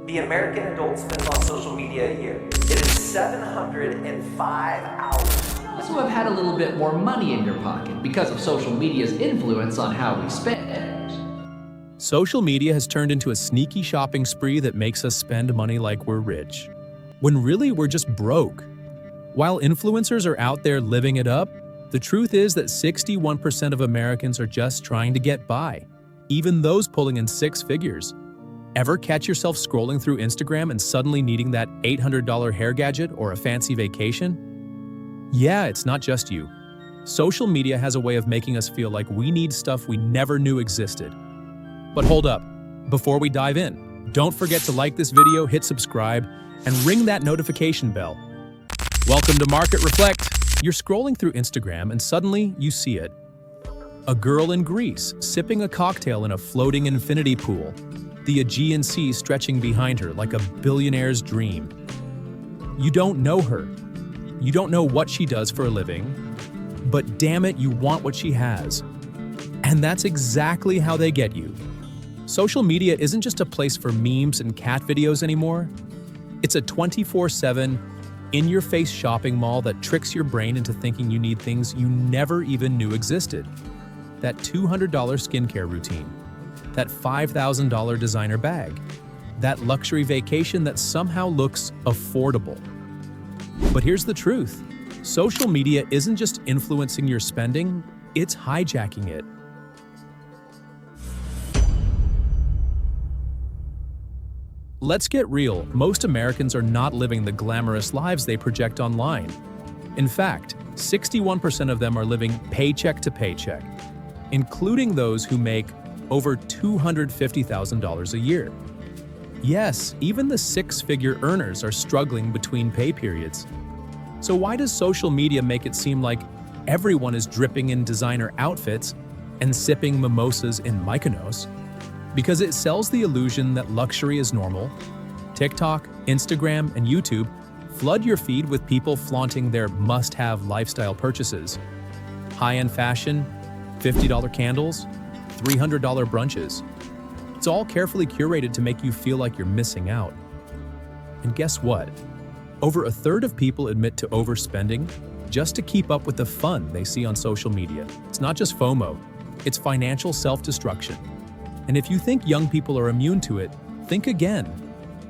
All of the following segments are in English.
the American adult spends on social media a year. It is 705 hours. You also have had a little bit more money in your pocket because of social media's influence on how we spend. Social media has turned into a sneaky shopping spree that makes us spend money like we're rich, when really we're just broke. While influencers are out there living it up, the truth is that 61% of Americans are just trying to get by, even those pulling in six figures. Ever catch yourself scrolling through Instagram and suddenly needing that $800 hair gadget or a fancy vacation? Yeah, it's not just you. Social media has a way of making us feel like we need stuff we never knew existed. But hold up, before we dive in, don't forget to like this video, hit subscribe, and ring that notification bell. Welcome to Market Reflect. You're scrolling through Instagram and suddenly you see it. A girl in Greece sipping a cocktail in a floating infinity pool, the Aegean Sea stretching behind her like a billionaire's dream. You don't know her. You don't know what she does for a living, but damn it, you want what she has. And that's exactly how they get you. Social media isn't just a place for memes and cat videos anymore. It's a 24/7, in-your-face shopping mall that tricks your brain into thinking you need things you never even knew existed. That $200 skincare routine, that $5,000 designer bag, that luxury vacation that somehow looks affordable. But here's the truth. Social media isn't just influencing your spending, it's hijacking it. Let's get real, most Americans are not living the glamorous lives they project online. In fact, 61% of them are living paycheck to paycheck, including those who make over $250,000 a year. Yes, even the six-figure earners are struggling between pay periods. So why does social media make it seem like everyone is dripping in designer outfits and sipping mimosas in Mykonos? Because it sells the illusion that luxury is normal. TikTok, Instagram, and YouTube flood your feed with people flaunting their must-have lifestyle purchases. High-end fashion, $50 candles, $300 brunches. It's all carefully curated to make you feel like you're missing out. And guess what? Over a third of people admit to overspending just to keep up with the fun they see on social media. It's not just FOMO, it's financial self-destruction. And if you think young people are immune to it, think again.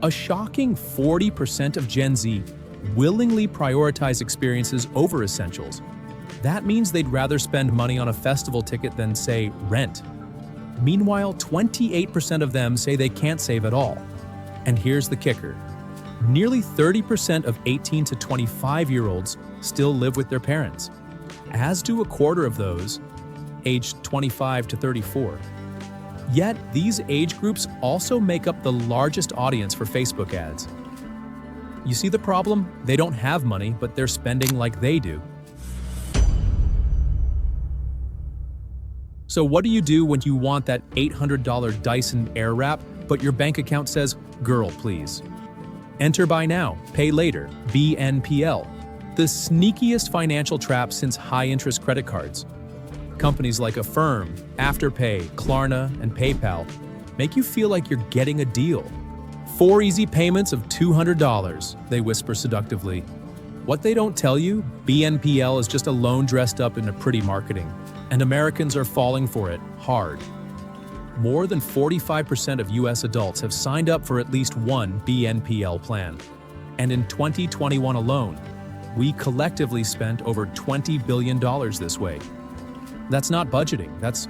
A shocking 40% of Gen Z willingly prioritize experiences over essentials. That means they'd rather spend money on a festival ticket than, say, rent. Meanwhile, 28% of them say they can't save at all. And here's the kicker. Nearly 30% of 18 to 25-year-olds still live with their parents, as do a quarter of those aged 25 to 34. Yet, these age groups also make up the largest audience for Facebook ads. You see the problem? They don't have money, but they're spending like they do. So what do you do when you want that $800 Dyson Airwrap, but your bank account says, "Girl, please"? Enter buy now, pay later, BNPL, the sneakiest financial trap since high-interest credit cards. Companies like Affirm, Afterpay, Klarna, and PayPal make you feel like you're getting a deal. 4 easy payments of $200, they whisper seductively. What they don't tell you, BNPL is just a loan dressed up in a pretty marketing, and Americans are falling for it hard. More than 45% of US adults have signed up for at least one BNPL plan. And in 2021 alone, we collectively spent over $20 billion this way. That's not budgeting, that's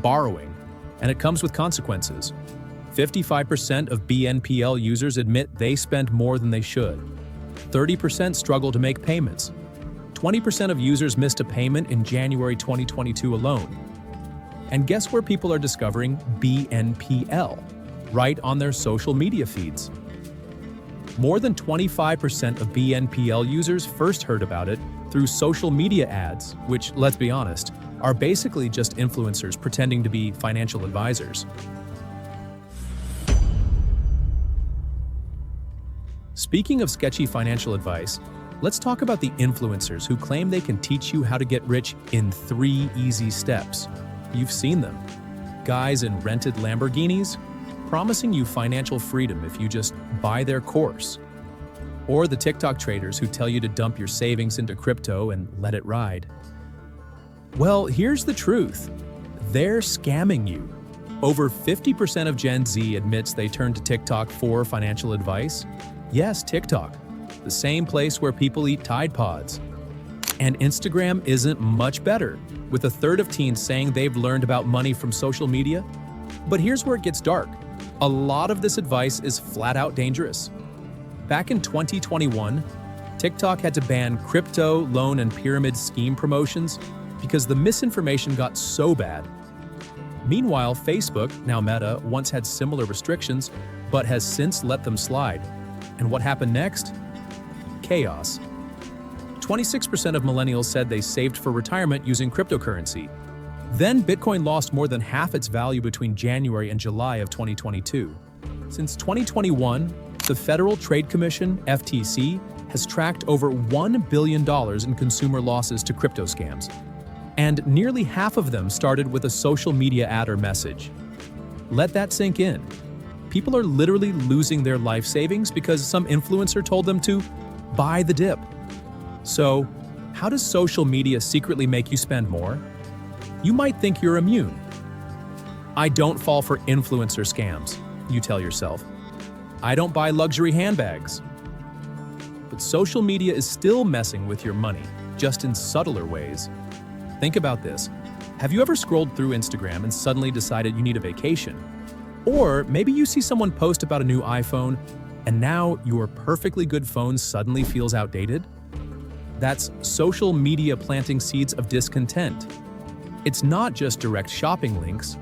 borrowing, and it comes with consequences. 55% of BNPL users admit they spend more than they should. 30% struggle to make payments. 20% of users missed a payment in January 2022 alone. And guess where people are discovering BNPL? Right on their social media feeds. More than 25% of BNPL users first heard about it through social media ads, which, let's be honest, are basically just influencers pretending to be financial advisors. Speaking of sketchy financial advice, let's talk about the influencers who claim they can teach you how to get rich in 3 easy steps. You've seen them. Guys in rented Lamborghinis, promising you financial freedom if you just buy their course. Or the TikTok traders who tell you to dump your savings into crypto and let it ride. Well, here's the truth. They're scamming you. Over 50% of Gen Z admits they turn to TikTok for financial advice. Yes, TikTok, the same place where people eat Tide Pods. And Instagram isn't much better, with a third of teens saying they've learned about money from social media. But here's where it gets dark. A lot of this advice is flat out dangerous. Back in 2021, TikTok had to ban crypto, loan, and pyramid scheme promotions because the misinformation got so bad. Meanwhile, Facebook, now Meta, once had similar restrictions, but has since let them slide. And what happened next? Chaos. 26% of millennials said they saved for retirement using cryptocurrency. Then Bitcoin lost more than half its value between January and July of 2022. Since 2021, the Federal Trade Commission, FTC, has tracked over $1 billion in consumer losses to crypto scams. And nearly half of them started with a social media ad or message. Let that sink in. People are literally losing their life savings because some influencer told them to buy the dip. So, how does social media secretly make you spend more? You might think you're immune. I don't fall for influencer scams, you tell yourself. I don't buy luxury handbags. But social media is still messing with your money, just in subtler ways. Think about this. Have you ever scrolled through Instagram and suddenly decided you need a vacation? Or maybe you see someone post about a new iPhone, and now your perfectly good phone suddenly feels outdated? That's social media planting seeds of discontent. It's not just direct shopping links.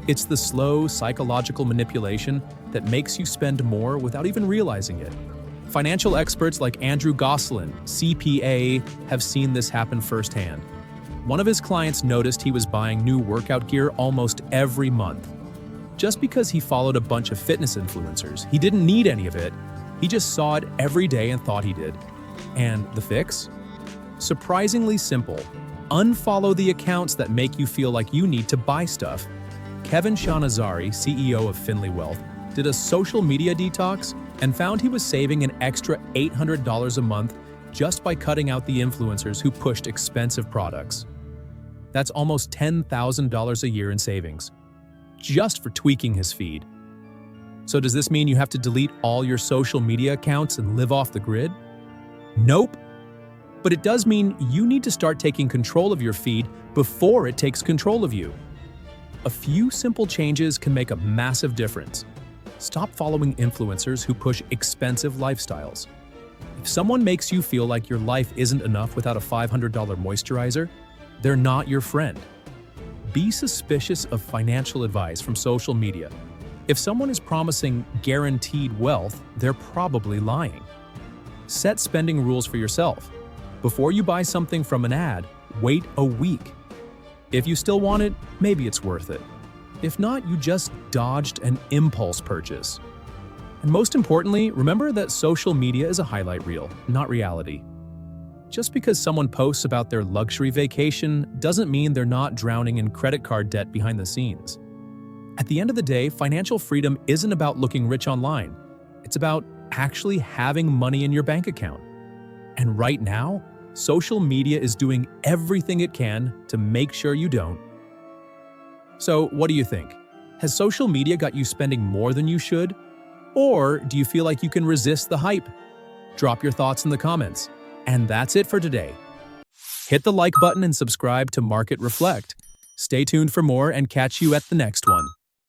It's the slow psychological manipulation that makes you spend more without even realizing it. Financial experts like Andrew Gosselin, CPA, have seen this happen firsthand. One of his clients noticed he was buying new workout gear almost every month. Just because he followed a bunch of fitness influencers, he didn't need any of it. He just saw it every day and thought he did. And the fix? Surprisingly simple. Unfollow the accounts that make you feel like you need to buy stuff. Kevin Shanazari, CEO of Finley Wealth, did a social media detox and found he was saving an extra $800 a month just by cutting out the influencers who pushed expensive products. That's almost $10,000 a year in savings, just for tweaking his feed. So does this mean you have to delete all your social media accounts and live off the grid? Nope. But it does mean you need to start taking control of your feed before it takes control of you. A few simple changes can make a massive difference. Stop following influencers who push expensive lifestyles. If someone makes you feel like your life isn't enough without a $500 moisturizer, they're not your friend. Be suspicious of financial advice from social media. If someone is promising guaranteed wealth, they're probably lying. Set spending rules for yourself. Before you buy something from an ad, wait a week. If you still want it, maybe it's worth it. If not, you just dodged an impulse purchase. And most importantly, remember that social media is a highlight reel, not reality. Just because someone posts about their luxury vacation doesn't mean they're not drowning in credit card debt behind the scenes. At the end of the day, financial freedom isn't about looking rich online. It's about actually having money in your bank account. And right now, social media is doing everything it can to make sure you don't. So, what do you think? Has social media got you spending more than you should? Or do you feel like you can resist the hype? Drop your thoughts in the comments. And that's it for today. Hit the like button and subscribe to Market Reflect. Stay tuned for more and catch you at the next one.